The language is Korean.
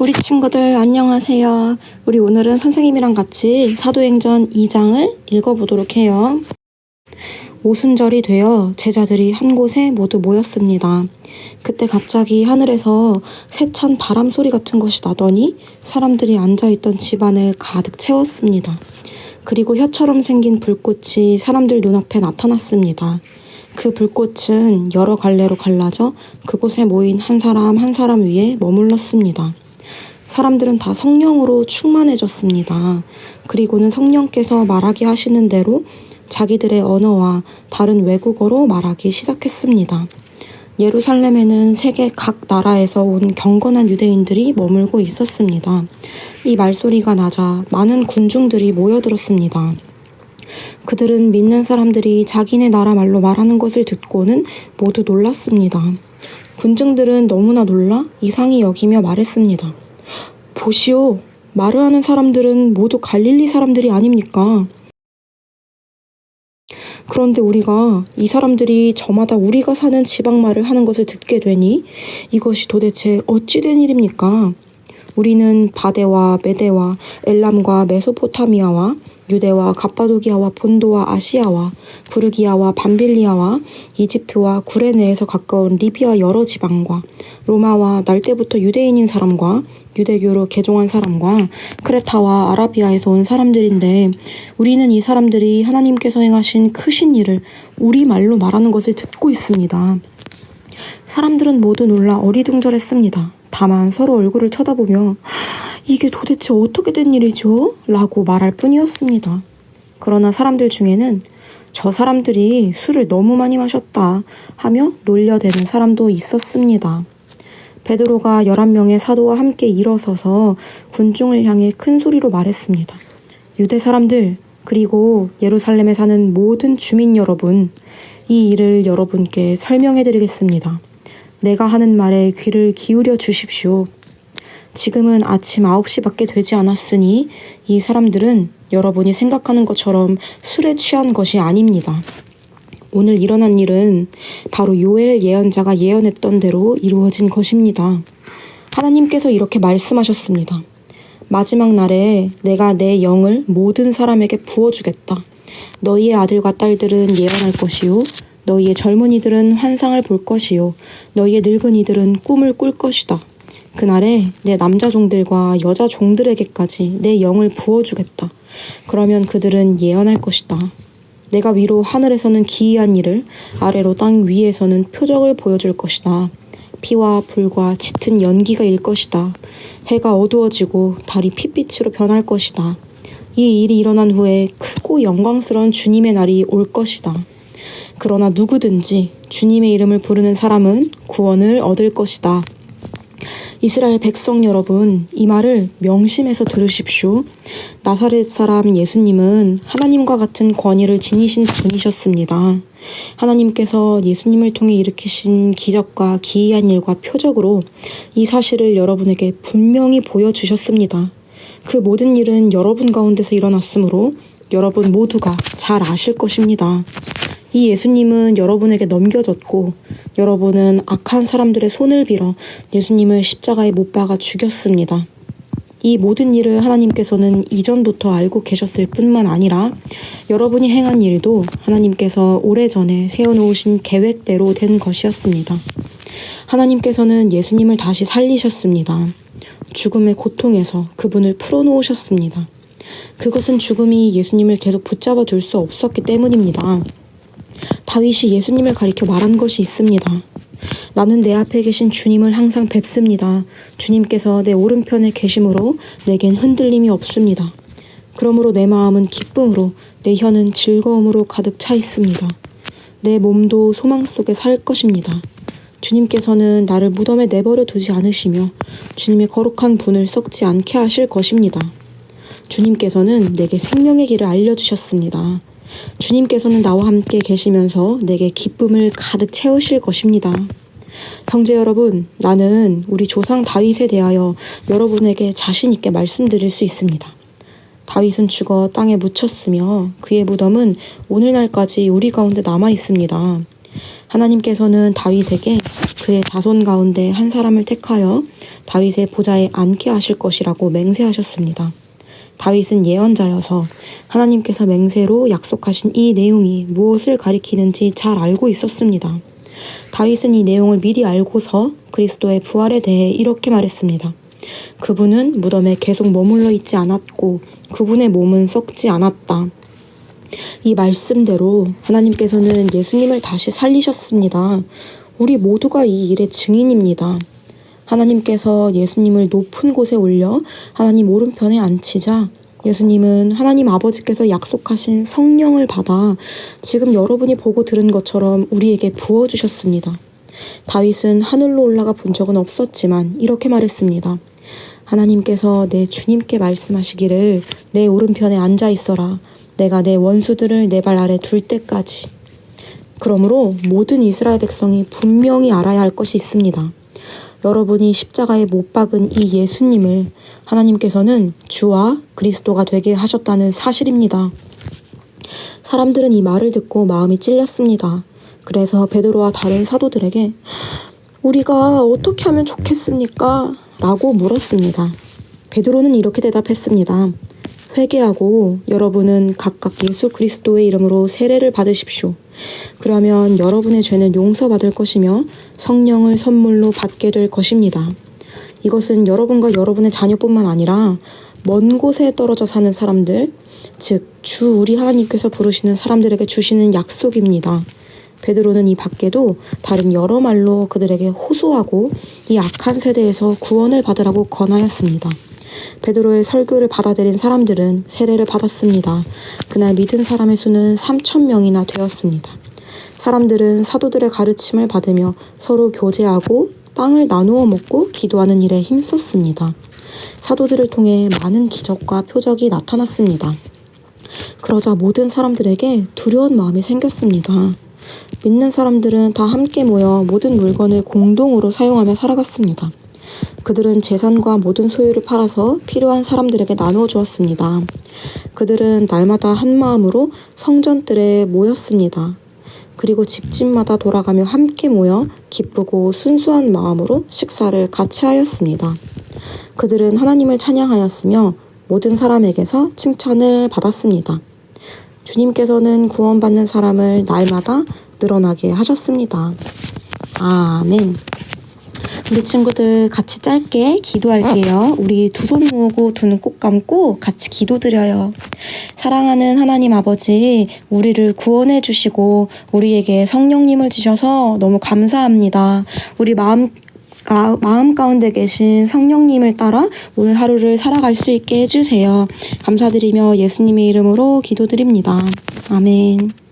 우리 친구들 안녕하세요. 우리 오늘은 선생님이랑 같이 사도행전 2장을 읽어보도록 해요. 오순절이 되어 제자들이 한 곳에 모두 모였습니다. 그때 갑자기 하늘에서 세찬 바람 소리 같은 것이 나더니 사람들이 앉아있던 집안을 가득 채웠습니다. 그리고 혀처럼 생긴 불꽃이 사람들 눈앞에 나타났습니다. 그 불꽃은 여러 갈래로 갈라져 그곳에 모인 한 사람 한 사람 위에 머물렀습니다. 사람들은 다 성령으로 충만해졌습니다. 그리고는 성령께서 말하게 하시는 대로 자기들의 언어와 다른 외국어로 말하기 시작했습니다. 예루살렘에는 세계 각 나라에서 온 경건한 유대인들이 머물고 있었습니다. 이 말소리가 나자 많은 군중들이 모여들었습니다. 그들은 믿는 사람들이 자기네 나라 말로 말하는 것을 듣고는 모두 놀랐습니다. 군중들은 너무나 놀라 이상히 여기며 말했습니다. 보시오, 말을 하는 사람들은 모두 갈릴리 사람들이 아닙니까? 그런데 우리가 이 사람들이 저마다 우리가 사는 지방말을 하는 것을 듣게 되니 이것이 도대체 어찌 된 일입니까? 우리는 바데와 메데와 엘람과 메소포타미아와 유대와 갑바도기아와 본도와 아시아와 부르기아와 밤빌리아와 이집트와 구레네에서 가까운 리비아 여러 지방과 로마와 날 때부터 유대인인 사람과 유대교로 개종한 사람과 크레타와 아라비아에서 온 사람들인데 우리는 이 사람들이 하나님께서 행하신 크신 일을 우리말로 말하는 것을 듣고 있습니다. 사람들은 모두 놀라 어리둥절했습니다. 다만 서로 얼굴을 쳐다보며 이게 도대체 어떻게 된 일이죠? 라고 말할 뿐이었습니다. 그러나 사람들 중에는 저 사람들이 술을 너무 많이 마셨다 하며 놀려대는 사람도 있었습니다. 베드로가 11명의 사도와 함께 일어서서 군중을 향해 큰 소리로 말했습니다. 유대 사람들 그리고 예루살렘에 사는 모든 주민 여러분, 이 일을 여러분께 설명해 드리겠습니다. 내가 하는 말에 귀를 기울여 주십시오. 지금은 아침 9시밖에 되지 않았으니 이 사람들은 여러분이 생각하는 것처럼 술에 취한 것이 아닙니다. 오늘 일어난 일은 바로 요엘 예언자가 예언했던 대로 이루어진 것입니다. 하나님께서 이렇게 말씀하셨습니다. 마지막 날에 내가 내 영을 모든 사람에게 부어주겠다. 너희의 아들과 딸들은 예언할 것이요. 너희의 젊은이들은 환상을 볼 것이요. 너희의 늙은이들은 꿈을 꿀 것이다. 그날에 내 남자 종들과 여자 종들에게까지 내 영을 부어주겠다. 그러면 그들은 예언할 것이다. 내가 위로 하늘에서는 기이한 일을, 아래로 땅 위에서는 표적을 보여줄 것이다. 피와 불과 짙은 연기가 일 것이다. 해가 어두워지고 달이 핏빛으로 변할 것이다. 이 일이 일어난 후에 크고 영광스러운 주님의 날이 올 것이다. 그러나 누구든지 주님의 이름을 부르는 사람은 구원을 얻을 것이다. 이스라엘 백성 여러분, 이 말을 명심해서 들으십시오. 나사렛 사람 예수님은 하나님과 같은 권위를 지니신 분이셨습니다. 하나님께서 예수님을 통해 일으키신 기적과 기이한 일과 표적으로 이 사실을 여러분에게 분명히 보여주셨습니다. 그 모든 일은 여러분 가운데서 일어났으므로 여러분 모두가 잘 아실 것입니다. 이 예수님은 여러분에게 넘겨졌고 여러분은 악한 사람들의 손을 빌어 예수님을 십자가에 못 박아 죽였습니다. 이 모든 일을 하나님께서는 이전부터 알고 계셨을 뿐만 아니라 여러분이 행한 일도 하나님께서 오래전에 세워놓으신 계획대로 된 것이었습니다. 하나님께서는 예수님을 다시 살리셨습니다. 죽음의 고통에서 그분을 풀어놓으셨습니다. 그것은 죽음이 예수님을 계속 붙잡아 둘 수 없었기 때문입니다. 다윗이 예수님을 가리켜 말한 것이 있습니다. 나는 내 앞에 계신 주님을 항상 뵙습니다. 주님께서 내 오른편에 계심으로 내겐 흔들림이 없습니다. 그러므로 내 마음은 기쁨으로 내 혀는 즐거움으로 가득 차 있습니다. 내 몸도 소망 속에 살 것입니다. 주님께서는 나를 무덤에 내버려 두지 않으시며 주님의 거룩한 분을 썩지 않게 하실 것입니다. 주님께서는 내게 생명의 길을 알려주셨습니다. 주님께서는 나와 함께 계시면서 내게 기쁨을 가득 채우실 것입니다. 형제 여러분, 나는 우리 조상 다윗에 대하여 여러분에게 자신 있게 말씀드릴 수 있습니다. 다윗은 죽어 땅에 묻혔으며 그의 무덤은 오늘날까지 우리 가운데 남아 있습니다. 하나님께서는 다윗에게 그의 자손 가운데 한 사람을 택하여 다윗의 보좌에 앉게 하실 것이라고 맹세하셨습니다. 다윗은 예언자여서 하나님께서 맹세로 약속하신 이 내용이 무엇을 가리키는지 잘 알고 있었습니다. 다윗은 이 내용을 미리 알고서 그리스도의 부활에 대해 이렇게 말했습니다. 그분은 무덤에 계속 머물러 있지 않았고 그분의 몸은 썩지 않았다. 이 말씀대로 하나님께서는 예수님을 다시 살리셨습니다. 우리 모두가 이 일의 증인입니다. 하나님께서 예수님을 높은 곳에 올려 하나님 오른편에 앉히자 예수님은 하나님 아버지께서 약속하신 성령을 받아 지금 여러분이 보고 들은 것처럼 우리에게 부어주셨습니다. 다윗은 하늘로 올라가 본 적은 없었지만 이렇게 말했습니다. 하나님께서 내 주님께 말씀하시기를 내 오른편에 앉아 있어라. 내가 내 원수들을 내 발 아래 둘 때까지. 그러므로 모든 이스라엘 백성이 분명히 알아야 할 것이 있습니다. 여러분이 십자가에 못 박은 이 예수님을 하나님께서는 주와 그리스도가 되게 하셨다는 사실입니다. 사람들은 이 말을 듣고 마음이 찔렸습니다. 그래서 베드로와 다른 사도들에게 우리가 어떻게 하면 좋겠습니까? 라고 물었습니다. 베드로는 이렇게 대답했습니다. 회개하고 여러분은 각각 예수 그리스도의 이름으로 세례를 받으십시오. 그러면 여러분의 죄는 용서받을 것이며 성령을 선물로 받게 될 것입니다. 이것은 여러분과 여러분의 자녀뿐만 아니라 먼 곳에 떨어져 사는 사람들, 즉 주 우리 하나님께서 부르시는 사람들에게 주시는 약속입니다. 베드로는 이 밖에도 다른 여러 말로 그들에게 호소하고 이 악한 세대에서 구원을 받으라고 권하였습니다. 베드로의 설교를 받아들인 사람들은 세례를 받았습니다. 그날 믿은 사람의 수는 3,000명이나 되었습니다. 사람들은 사도들의 가르침을 받으며 서로 교제하고 빵을 나누어 먹고 기도하는 일에 힘썼습니다. 사도들을 통해 많은 기적과 표적이 나타났습니다. 그러자 모든 사람들에게 두려운 마음이 생겼습니다. 믿는 사람들은 다 함께 모여 모든 물건을 공동으로 사용하며 살아갔습니다. 그들은 재산과 모든 소유를 팔아서 필요한 사람들에게 나누어 주었습니다. 그들은 날마다 한 마음으로 성전들에 모였습니다. 그리고 집집마다 돌아가며 함께 모여 기쁘고 순수한 마음으로 식사를 같이 하였습니다. 그들은 하나님을 찬양하였으며 모든 사람에게서 칭찬을 받았습니다. 주님께서는 구원받는 사람을 날마다 늘어나게 하셨습니다. 아멘. 우리 친구들 같이 짧게 기도할게요. 우리 두 손 모으고 두 눈 꼭 감고 같이 기도드려요. 사랑하는 하나님 아버지, 우리를 구원해 주시고 우리에게 성령님을 주셔서 너무 감사합니다. 우리 마음 가운데 계신 성령님을 따라 오늘 하루를 살아갈 수 있게 해주세요. 감사드리며 예수님의 이름으로 기도드립니다. 아멘.